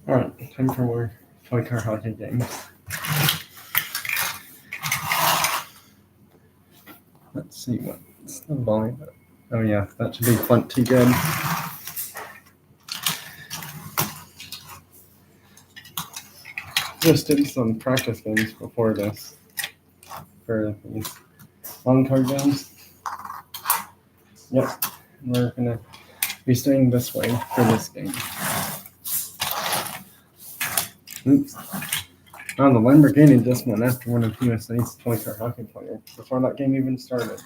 Alright, time for more wildcard hockey games. Let's see what's the volume. Oh yeah, that should be plenty good. Just did some practice games before this for these wildcard games. Yep, we're gonna be staying this way for this game. Oops. Oh, the Lamborghini just went after one of USA's wildcard hockey players before that game even started.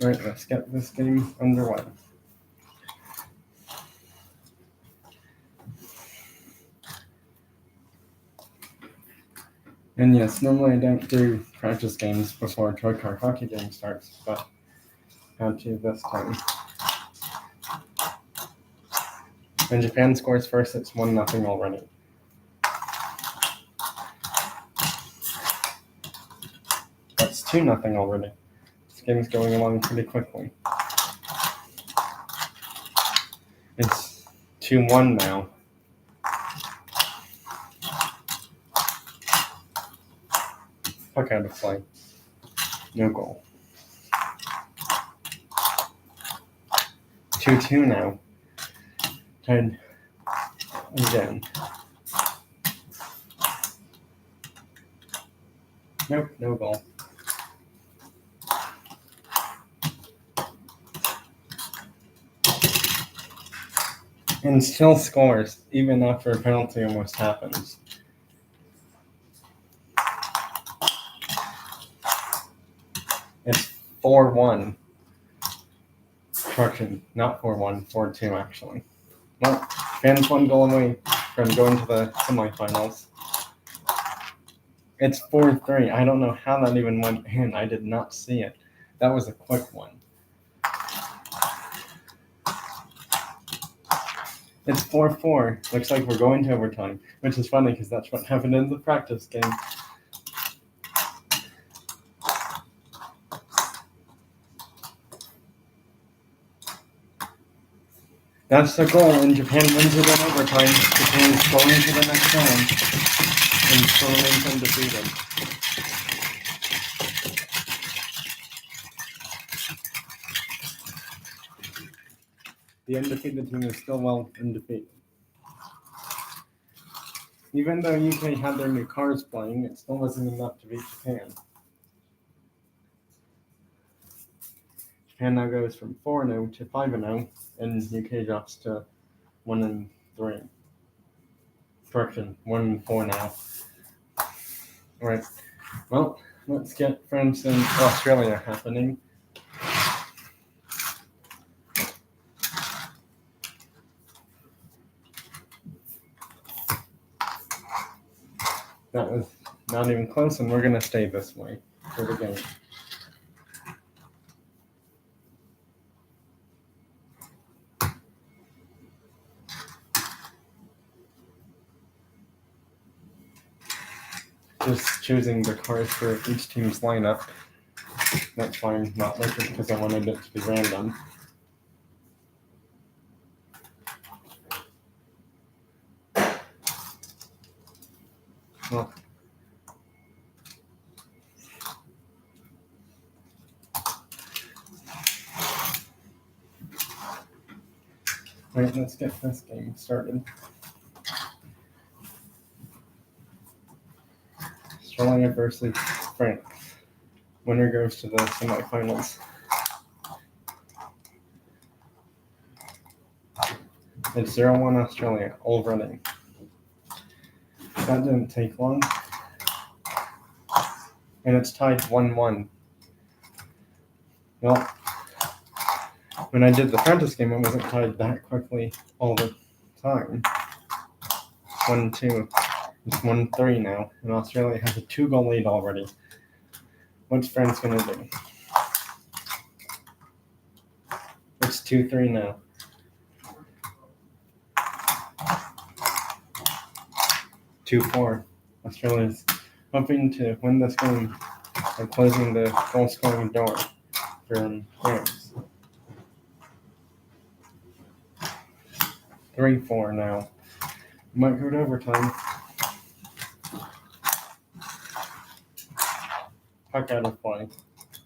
Alright, let's get this game underway. And yes, normally I don't do practice games before a wildcard hockey game starts, but had to this time. When Japan scores first, it's 1-0 already. That's 2-0 already. This game's going along pretty quickly. It's 2-1 now. Puck out of play. No goal. 2-2 now. Tied again. Nope, no goal. And still scores, even after a penalty almost happens. It's 4-1. Correction, not 4-1, 4-2 actually. Well, Japan's 1 goal away from going to the semifinals. It's 4-3. I don't know how that even went in. I did not see it. That was a quick one. It's 4-4. Looks like we're going to overtime, which is funny because that's what happened in the practice game. That's the goal, and Japan wins it in overtime. Japan is going to the next round and still remains undefeated. The undefeated team is still well undefeated. Even though UK had their new cars playing, it still wasn't enough to beat Japan. Japan now goes from 4-0 to 5-0, and UK drops to 1-3. Correction, 1-4 now. Alright, well, let's get France and Australia happening. That was not even close, and we're going to stay this way for the game. Just choosing the cars for each team's lineup. That's fine, not like it because I wanted it to be random. Well, right, let's get this game started. Australia versus France. Winner goes to the semifinals. It's 0-1 Australia already. That didn't take long. And it's tied 1-1. Well, when I did the practice game, it wasn't tied that quickly all the time. 1-2. It's 1-3 now, and Australia has a 2-goal lead already. What's France gonna do? It's 2-3 now. 2-4. Australia's hoping to win this game by closing the goal-scoring door from France. 3-4 now. Might go to overtime. Puck out of play.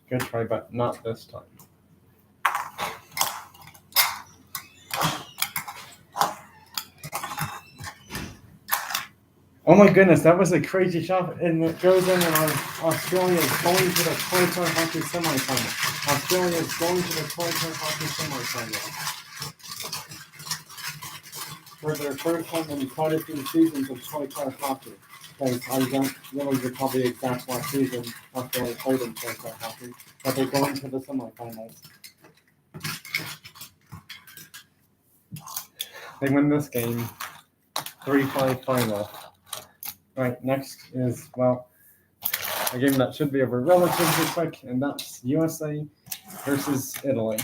Good try, but not this time. Oh my goodness, that was a crazy shot, and it goes in, and Australia is going to the wildcard hockey semifinal. Australia is going to the wildcard hockey semifinal. For their first time in quite a few seasons of wildcard hockey. Because I don't really recall the exact last season Australia played in wildcard hockey, but they're going to the semifinals. They win this game, 3-5 final. Right, next is, well, a game that should be over relatively quick, and that's USA versus Italy.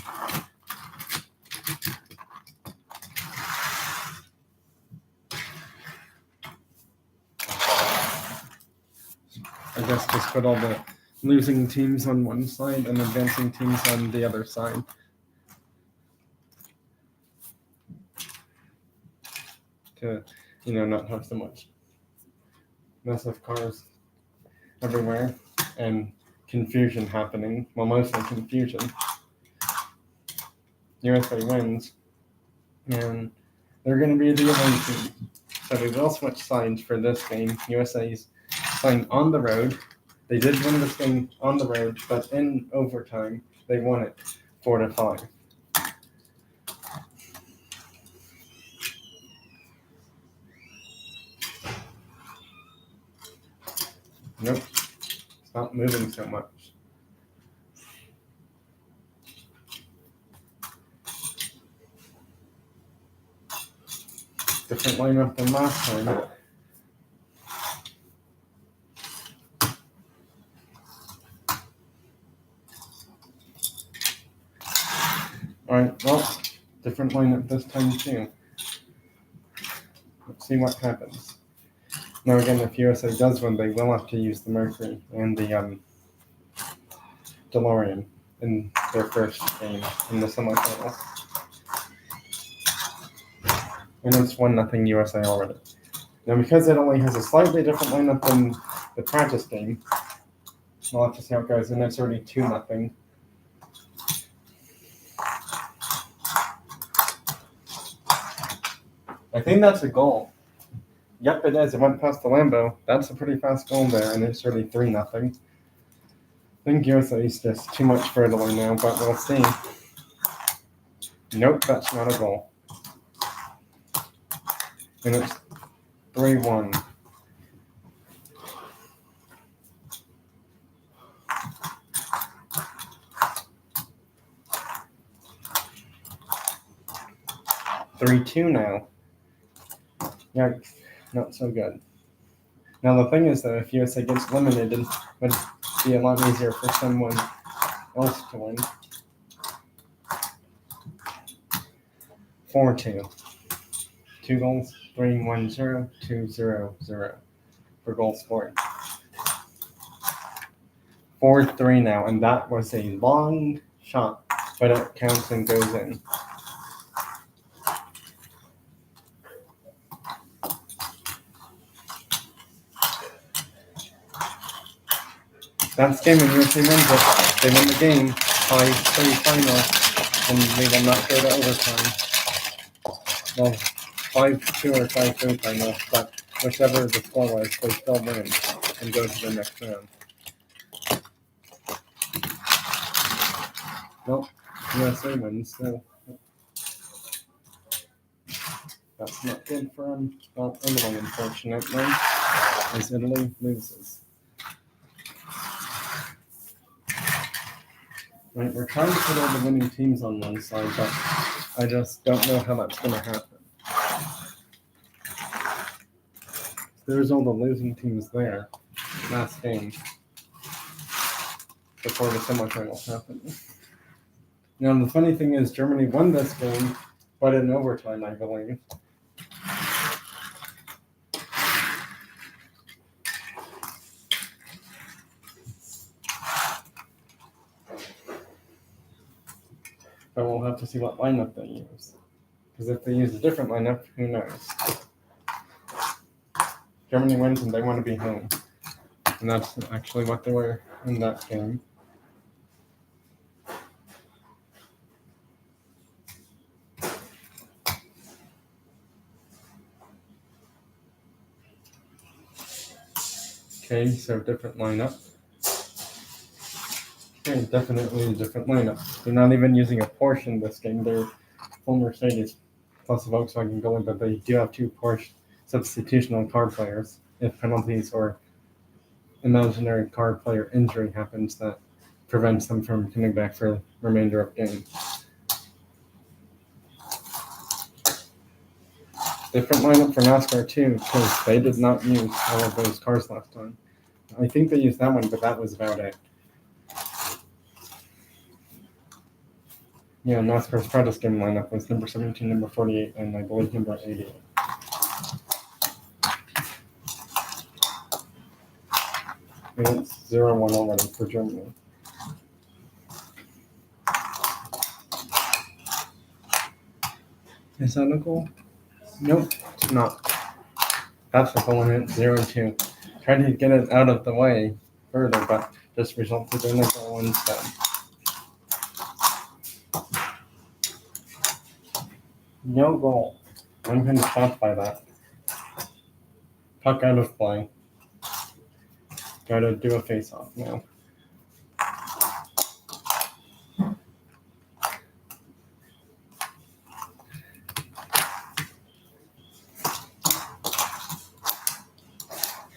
I guess just put all the losing teams on one side and advancing teams on the other side. To, not have so much mess of cars everywhere and confusion happening. Well, mostly confusion. USA wins, and they're going to be the away team. So we will switch sides for this game. USA's playing on the road. They did win this game on the road, but in overtime, they won it 4-5. Nope, it's not moving so much. Different lineup than last time. Alright, well, different lineup this time too. Let's see what happens. Now again, if USA does win, they will have to use the Mercury and the DeLorean in their first game in the semifinals. And it's 1-0 USA already. Now because it only has a slightly different lineup than the practice game, we'll have to see how it goes, and it's already 2-0. I think that's a goal. Yep, it is. It went past the Lambeau. That's a pretty fast goal there, and it's already 3-0. I think USA is just too much for Italy now, but we'll see. Nope, that's not a goal. And it's 3-1. (3-2) now. Yikes, not so good. Now the thing is though, if USA gets eliminated, it would be a lot easier for someone else to win. 4-2. 2 goals, 3-1-0, 2-0-0 for goal scored. 4-3 now, and that was a long shot, but it counts and goes in. That's the game, and USA wins it. They win the game, 5-3 final, and they will not go to overtime. Well, 5-2 or 5-3 final, but whichever the score was, they still win and go to the next round. Nope, USA wins, so that's not good for Italy, unfortunately, as Italy loses. Right, we're trying to put all the winning teams on one side, but I just don't know how that's going to happen. There's all the losing teams there. Last game. Before the semifinals happened. Now, the funny thing is, Germany won this game, but in overtime, I believe. But we'll have to see what lineup they use. Because if they use a different lineup, who knows? Germany wins and they want to be home. And that's actually what they were in that game. Okay, so different lineup. Okay, definitely a different lineup. They're not even using a Porsche in this game. They're full Mercedes plus a Volkswagen goalie, but they do have 2 Porsche substitutional car players if penalties or imaginary car player injury happens that prevents them from coming back for the remainder of the game. Different lineup for NASCAR too, because they did not use all of those cars last time. I think they used that one, but that was about it. Yeah, NASCAR's practice game lineup was number 17, number 48, and I believe number 88. And it's 0-1 already for Germany. Is that a goal? Nope, it's not. That's the goal in it, 0-2. Tried to get it out of the way further, but just resulted in a goal instead. No goal. I'm kind of shocked by that. Puck out of play. Gotta do a face-off now.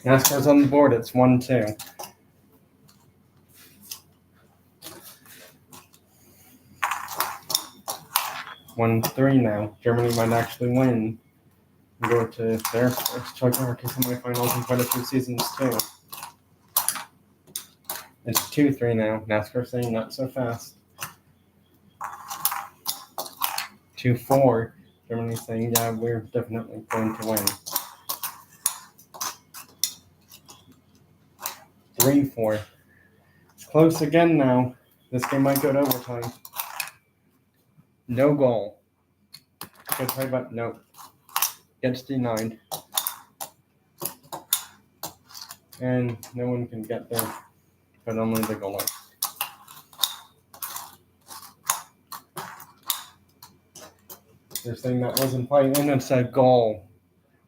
NASCAR's on the board. It's 1-2. One 3 now. Germany might actually win and go to their first Toyota Hockey semifinals in quite a few seasons too. It's 2-3 now. NASCAR saying not so fast. 2-4. Germany saying, yeah, we're definitely going to win. 3-4. It's close again now. This game might go to overtime. No goal. Good play, but no. Gets denied. And no one can get there, but only the goalie. They're saying that wasn't play, and it's a goal.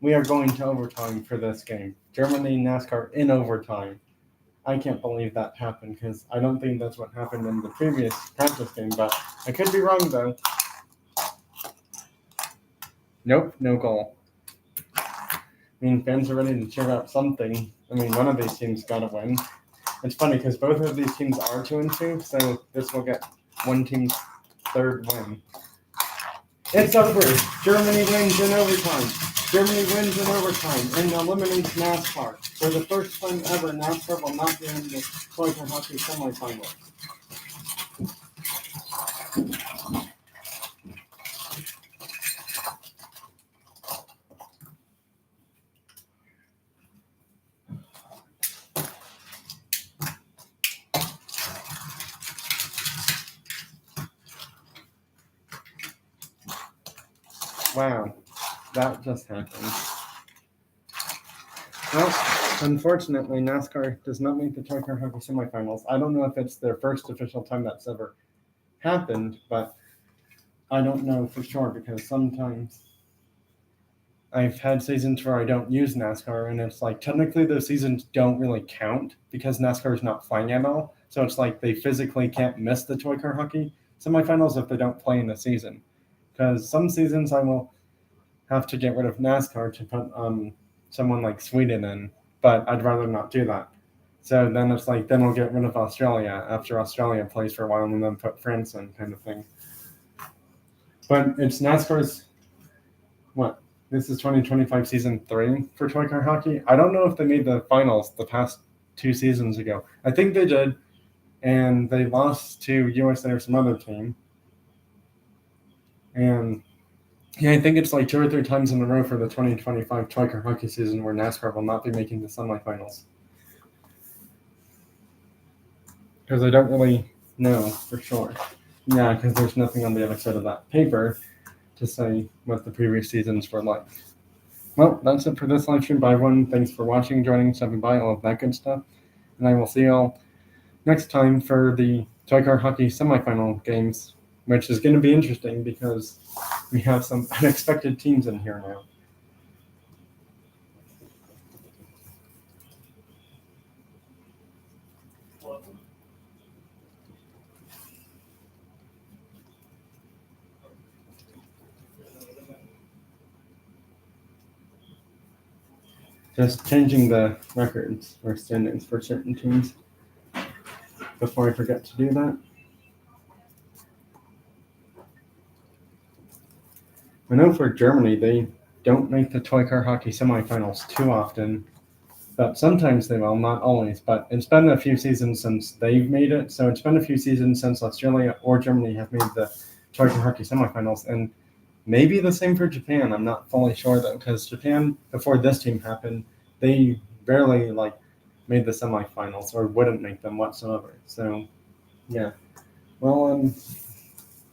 We are going to overtime for this game. Germany, NASCAR in overtime. I can't believe that happened because I don't think that's what happened in the previous practice game, but I could be wrong though. Nope, no goal. I mean, fans are ready to cheer out something. I mean, one of these teams got to win. It's funny because both of these teams are 2-2, so this will get one team's third win. It's over. Germany wins in overtime. Germany wins in overtime and eliminates NASCAR. For the first time ever, NASCAR will not be in the Toyota Hockey semifinals. Wow, that just happened. Well, unfortunately, NASCAR does not make the Toyota Hockey semifinals. I don't know if it's their first official time that's ever happened, but I don't know for sure because sometimes I've had seasons where I don't use NASCAR, and it's like technically those seasons don't really count because NASCAR is not playing at all. So it's like they physically can't miss the Toyota Hockey semifinals if they don't play in the season. Because some seasons I will have to get rid of NASCAR to put someone like Sweden in, but I'd rather not do that. So then it's like, then we'll get rid of Australia after Australia plays for a while and then put France in, kind of thing. But it's NASCAR's, what? This is 2025 season 3 for toy car hockey. I don't know if they made the finals the past 2 seasons ago. I think they did, and they lost to USA or some other team. And yeah, I think it's like 2 or 3 times in a row for the 2025 toy car hockey season where NASCAR will not be making the semifinals. Because I don't really know for sure. Yeah, because there's nothing on the other side of that paper to say what the previous seasons were like. Well, that's it for this live stream. Bye, everyone. Thanks for watching, joining, stopping by, all of that good stuff. And I will see you all next time for the toy car hockey semifinal games, which is going to be interesting because we have some unexpected teams in here now. Just changing the records or standings for certain teams before I forget to do that. I know for Germany, they don't make the toy car hockey semifinals too often, but sometimes they will, not always. But it's been a few seasons since they've made it, so it's been a few seasons since Australia or Germany have made the toy car hockey semifinals, and maybe the same for Japan. I'm not fully sure though, because Japan, before this team happened, they barely made the semifinals or wouldn't make them whatsoever. So, yeah. Well,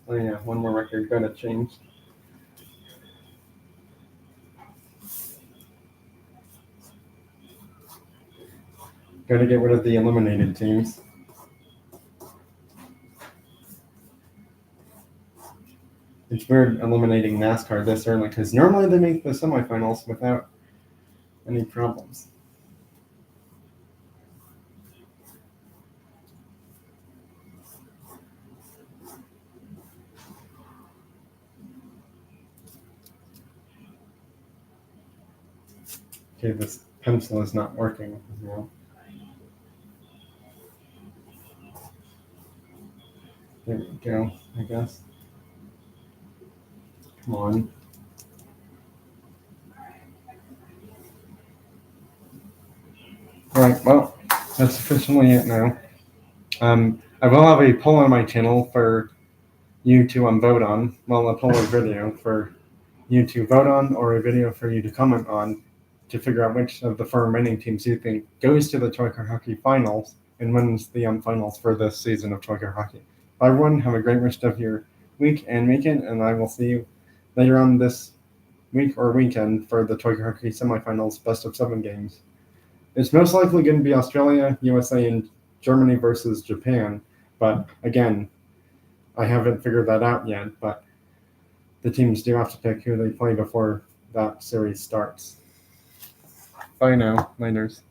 oh yeah, one more record got to change. Got to get rid of the eliminated teams. It's weird eliminating NASCAR this early because normally they make the semifinals without any problems. Okay, this pencil is not working as well. There we go, I guess. Come on. Alright, well, that's officially it now. I will have a poll on my channel for you to vote on. Well, a poll or video for you to vote on, or a video for you to comment on, to figure out which of the 4 remaining teams you think goes to the toy car hockey finals and wins the finals for this season of toy car hockey. Bye, everyone. Have a great rest of your week and weekend, and I will see you later on this week or weekend for the toy car hockey semifinals best of 7 games. It's most likely going to be Australia, USA, and Germany versus Japan, but again, I haven't figured that out yet, but the teams do have to pick who they play before that series starts. Bye now, Liners.